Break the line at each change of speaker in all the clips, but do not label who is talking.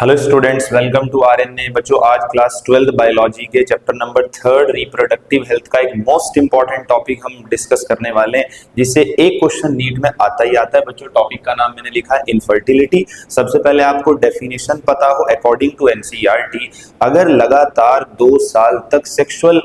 Hello students, welcome to RNA. बच्चों, आज class 12 biology के चैप्टर नंबर 3 रिप्रोडक्टिव हेल्थ का एक मोस्ट इंपॉर्टेंट टॉपिक हम डिस्कस करने वाले हैं, जिससे एक क्वेश्चन नीट में आता ही आता है। बच्चों, टॉपिक का नाम मैंने लिखा है इनफर्टिलिटी। सबसे पहले आपको डेफिनेशन पता हो। अकॉर्डिंग टू एनसीईआरटी, अगर लगातार 2 साल तक सेक्सुअल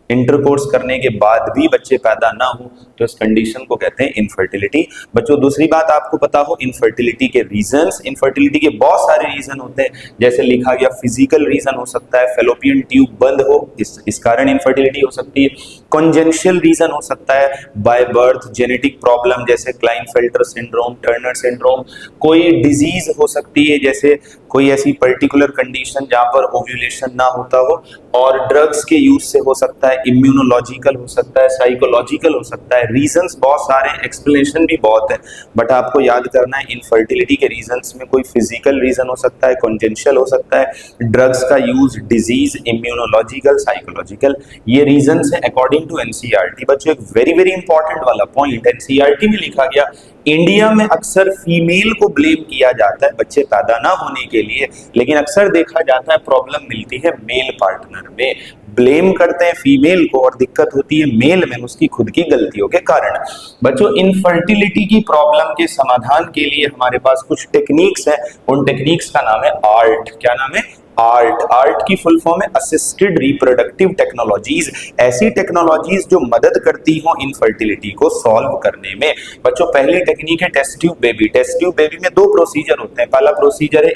इंटरकोर्स करने के बाद भी बच्चे पैदा ना हो तो इस कंडीशन को कहते हैं इनफर्टिलिटी। बच्चों, दूसरी बात आपको पता हो, इनफर्टिलिटी के रीजंस। इनफर्टिलिटी के बहुत सारे रीजन होते हैं, जैसे लिखा गया फिजिकल रीजन हो सकता है, फेलोपियन ट्यूब बंद हो, इस कारण इनफर्टिलिटी हो सकती है। कॉन्जेनिटल रीजन हो सकता है, बाय बर्थ जेनेटिक प्रॉब्लम जैसे क्लाइनफेल्टर सिंड्रोम, टर्नर सिंड्रोम। कोई डिजीज हो सकती है, जैसे कोई ऐसी पर्टिकुलर कंडीशन जहां पर ओव्यूलेशन ना होता हो। और ड्रग्स के यूज से हो सकता है, इम्यूनोलॉजिकल हो सकता है, साइकोलॉजिकल हो सकता है। रीजंस बहुत सारे, एक्सप्लेनेशन भी बहुत है, बट आपको याद करना है इनफर्टिलिटी के रीजंस में कोई फिजिकल रीजन हो सकता है, कॉन्जेनिटल हो सकता है, ड्रग्स का यूज, डिजीज, इम्यूनोलॉजिकल, साइकोलॉजिकल, ये रीजंस है अकॉर्डिंग टू एनसीईआरटी। बच्चों, एक वेरी वेरी इंपॉर्टेंट वाला पॉइंट एनसीईआरटी में लिखा गया, इंडिया में अक्सर फीमेल को ब्लेम किया जाता है बच्चे पैदा ना होने के लिए, लेकिन अक्सर देखा जाता है प्रॉब्लम मिलती है मेल पार्टनर में। ब्लेम करते हैं फीमेल को और दिक्कत होती है मेल में उसकी खुद की गलतियों के कारण। बच्चों, इनफर्टिलिटी की प्रॉब्लम के समाधान के लिए हमारे पास कुछ टेक्निक्स हैं। उन टेक्निक्स का नाम है आर्ट। क्या नाम है? आर्ट। आर्ट की फुल फॉर्म है असिस्टेड रिप्रोडक्टिव टेक्नोलॉजीज। ऐसी टेक्नोलॉजीज जो मदद करती हो इनफर्टिलिटी को सॉल्व करने में। बच्चों, पहली टेक्निक है test tube baby. Test tube baby में 2 प्रोसीजर होते हैं। पहला प्रोसीजर है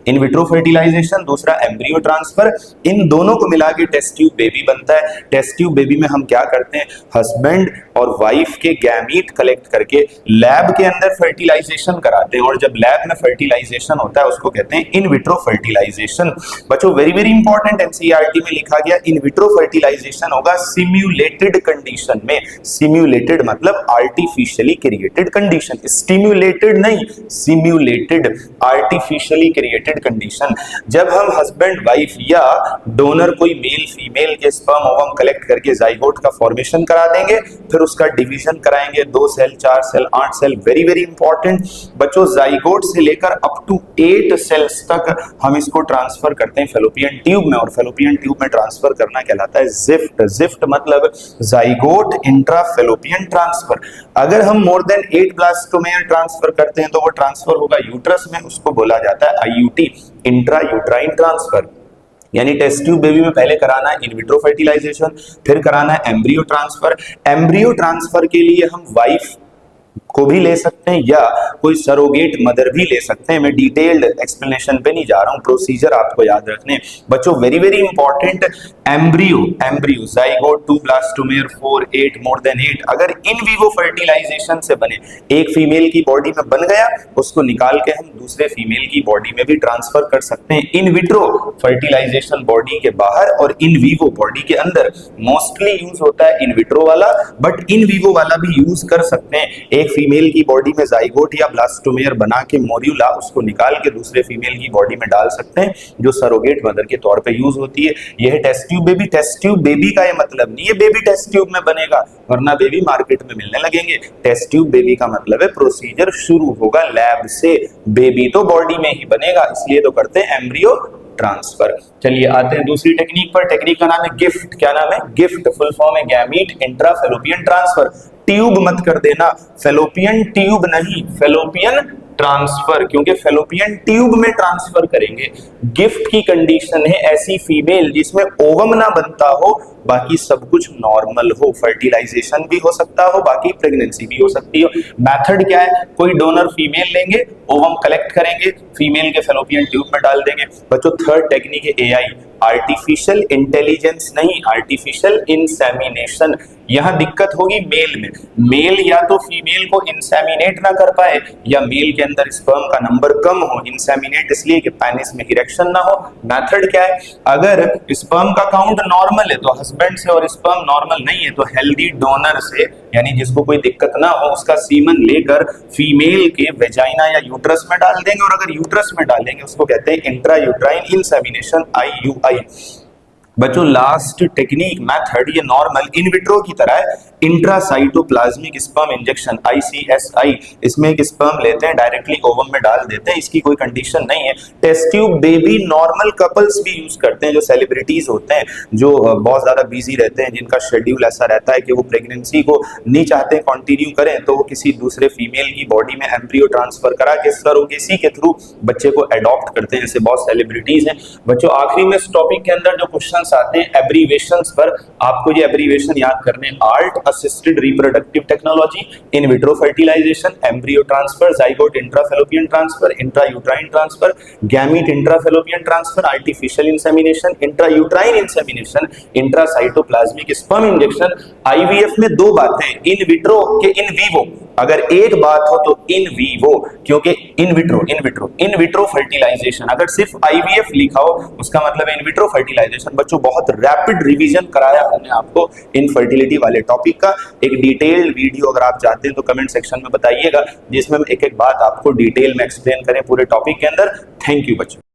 इन विट्रो फर्टिलाइजेशन, दूसरा एम्ब्रियो ट्रांसफर। इन दोनों को मिला के टेस्ट ट्यूब बेबी बनता है। टेस्ट ट्यूब बेबी में हम क्या करते हैं, हस्बैंड और वाइफ के गैमीट कलेक्ट करके लैब के अंदर फर्टिलाइजेशन कराते हैं, और जब लैब में फर्टिलाइजेशन होता है उसको कहते हैं इन विट्रो फर्टिलाइजेशन। बच्चों, वेरी वेरी इंपॉर्टेंट, एनसीईआरटी में लिखा गया इन विट्रो फर्टिलाइजेशन होगा सिम्युलेटेड कंडीशन में। सिम्युलेटेड मतलब आर्टिफिशियली क्रिएटेड कंडीशन, स्टिम्युलेटेड नहीं, सिम्युलेटेड, आर्टिफिशियली क्रिएटेड कंडीशन। जब हम हस्बैंड वाइफ या डोनर कोई मेल फीमेल के स्पर्म ओवम कलेक्ट करके जाइगोट का फॉर्मेशन करा देंगे, फिर उसका डिवीजन कराएंगे, 2 cell, 4 cell, 8 cell. Very very important बच्चों, जाइगोट से लेकर अप टू 8 सेल्स तक हम इसको ट्रांसफर करते हैं फेलोपियन ट्यूब में, और फेलोपियन ट्यूब में ट्रांसफर करना कहलाता है जिफ्ट। जिफ्ट मतलब जाइगोट इंट्राफेलोपियन ट्रांसफर। अगर हम मोर देन 8 ब्लास्टोमेयर ट्रांसफर करते हैं तो वो ट्रांसफर होगा यूट्रस में, उसको बोला जाता है आईयूटी, इंट्रा यूट्राइन ट्रांसफर। यानी टेस्ट ट्यूब बेबी में पहले कराना है इन विट्रो फर्टिलाइजेशन, फिर कराना है एम्ब्रियो ट्रांसफर। एम्ब्रियो ट्रांसफर के लिए हम वाइफ को भी ले सकते हैं या कोई सरोगेट मदर भी ले सकते हैं। मैं डिटेल्ड एक्सप्लेनेशन पे नहीं जा रहा हूं, प्रोसीजर आपको याद रखने। बच्चों, very very important, embryo zygote 2 blastomere 4 8 more than 8 अगर इन विवो फर्टिलाइजेशन से बने, एक फीमेल की बॉडी में बन गया, उसको निकाल के हम दूसरे फीमेल की बॉडी में भी ट्रांसफर कर सकते हैं। इन विट्रो फर्टिलाइजेशन बॉडी के बाहर और इन विवो बॉडी के अंदर। मोस्टली यूज होता है इन विट्रो वाला, बट इन विवो वाला भी यूज कर सकते हैं। एक फीमेल की बॉडी में जाइगोट या ब्लास्टोमेयर बना के मोर्यूला उसको निकाल के दूसरे फीमेल की बॉडी में डाल सकते हैं, जो सरोगेट मदर के तौर पे यूज होती है। यह है test tube baby. Test tube baby का ये मतलब नहीं है बेबी टेस्ट ट्यूब में बनेगा, वरना बेबी मार्केट में मिलने लगेंगे। टेस्ट ट्यूब बेबी का मतलब है प्रोसीजर शुरू होगा लैब से, बेबी तो बॉडी में ही बनेगा, इसलिए तो करते हैं एम्ब्रियो ट्रांसफर। चलिए आते हैं दूसरी टेक्निक पर। टेक्निक का नाम है गिफ्ट। क्या नाम है? गिफ्ट। फुल फॉर्म है गैमीट इंट्राफेलोपियन ट्रांसफर। ट्यूब मत कर देना, फेलोपियन ट्यूब नहीं, फेलोपियन ट्रांसफर, क्योंकि फेलोपियन ट्यूब में ट्रांसफर करेंगे। गिफ्ट की कंडीशन है ऐसी फीमेल जिसमें ओवम ना बनता हो, बाकी सब कुछ नॉर्मल हो, फर्टिलाइजेशन भी हो सकता हो, बाकी प्रेगनेंसी भी हो सकती हो। मेथड क्या है? कोई डोनर फीमेल लेंगे, ओवम कलेक्ट करेंगे, फीमेल के फेलोपियन ट्यूब में डाल देंगे। बच्चों, थर्ड टेक्निक है एआई, आर्टिफिशियल इंटेलिजेंस नहीं, आर्टिफिशियल इंसेमिनेशन। यहां दिक्कत होगी मेल में। मेल या तो फीमेल को इंसेमिनेट ना कर पाए, या मेल के अंदर स्पर्म का नंबर कम हो। इंसेमिनेट इसलिए कि पेनिस में इरेक्शन ना हो। मेथड क्या है? अगर स्पर्म का काउंट नॉर्मल है तो हस्बैंड से, और स्पर्म नॉर्मल नहीं है तो हेल्दी डोनर से, यानी जिसको कोई दिक्कत ना हो, उसका सीमन लेकर फीमेल के वेजाइना या यूट्रस में डाल देंगे, और अगर यूट्रस में डालेंगे उसको कहते हैं इंट्रा यूट्राइन इंसेमिनेशन, IUI। बच्चों लास्ट टेक्निक मेथड ये नॉर्मल इन विट्रो की तरह है, इंट्रासाइटोप्लाज्मिक स्पर्म इंजेक्शन ICSI। इसमें एक स्पर्म लेते हैं, डायरेक्टली ओवम में डाल देते हैं, इसकी कोई कंडीशन नहीं है। Test tube baby normal couples भी यूज करते हैं, जो सेलिब्रिटीज होते हैं, जो बहुत ज्यादा बिजी रहते हैं, जिनका शेड्यूल ऐसा रहता है कि वो प्रेगनेंसी को नहीं चाहते कंटिन्यू करें, तो वो किसी दूसरे फीमेल की बॉडी में एम्ब्रियो ट्रांसफर करा के सरोगेसी के थ्रू बच्चे को अडॉप्ट करते हैं। ऐसे बहुत सेलिब्रिटीज हैं। बच्चों आखिरी में इस टॉपिक के अंदर जो क्वेश्चन आते हैं एब्रीवेशंस पर, आपको ये एब्रीवेशन याद करने, ART assisted reproductive technology, in vitro fertilization, embryo transfer, zygote intrafallopian transfer, intrauterine transfer, gamete intrafallopian transfer, artificial insemination, intrauterine insemination, intracytoplasmic sperm injection. IVF में दो बातें, इन विट्रो के इन वीवो, अगर एक बात हो तो इन वीवो, क्योंकि इन विट्रो फर्टिलाइजेशन, अगर सिर्फ IVF लिखा हो उसका मतलब है इन विट्रो फर्टिलाइजेशन। बच्चों बहुत रैपिड रिवीजन कराया हमने आपको इनफर्टिलिटी वाले टॉपिक का। एक डिटेल्ड वीडियो अगर आप चाहते हैं तो कमेंट सेक्शन में बताइएगा, जिसमें हम एक एक बात आपको डिटेल में एक्सप्लेन करें पूरे टॉपिक के अंदर। थैंक यू बच्चों।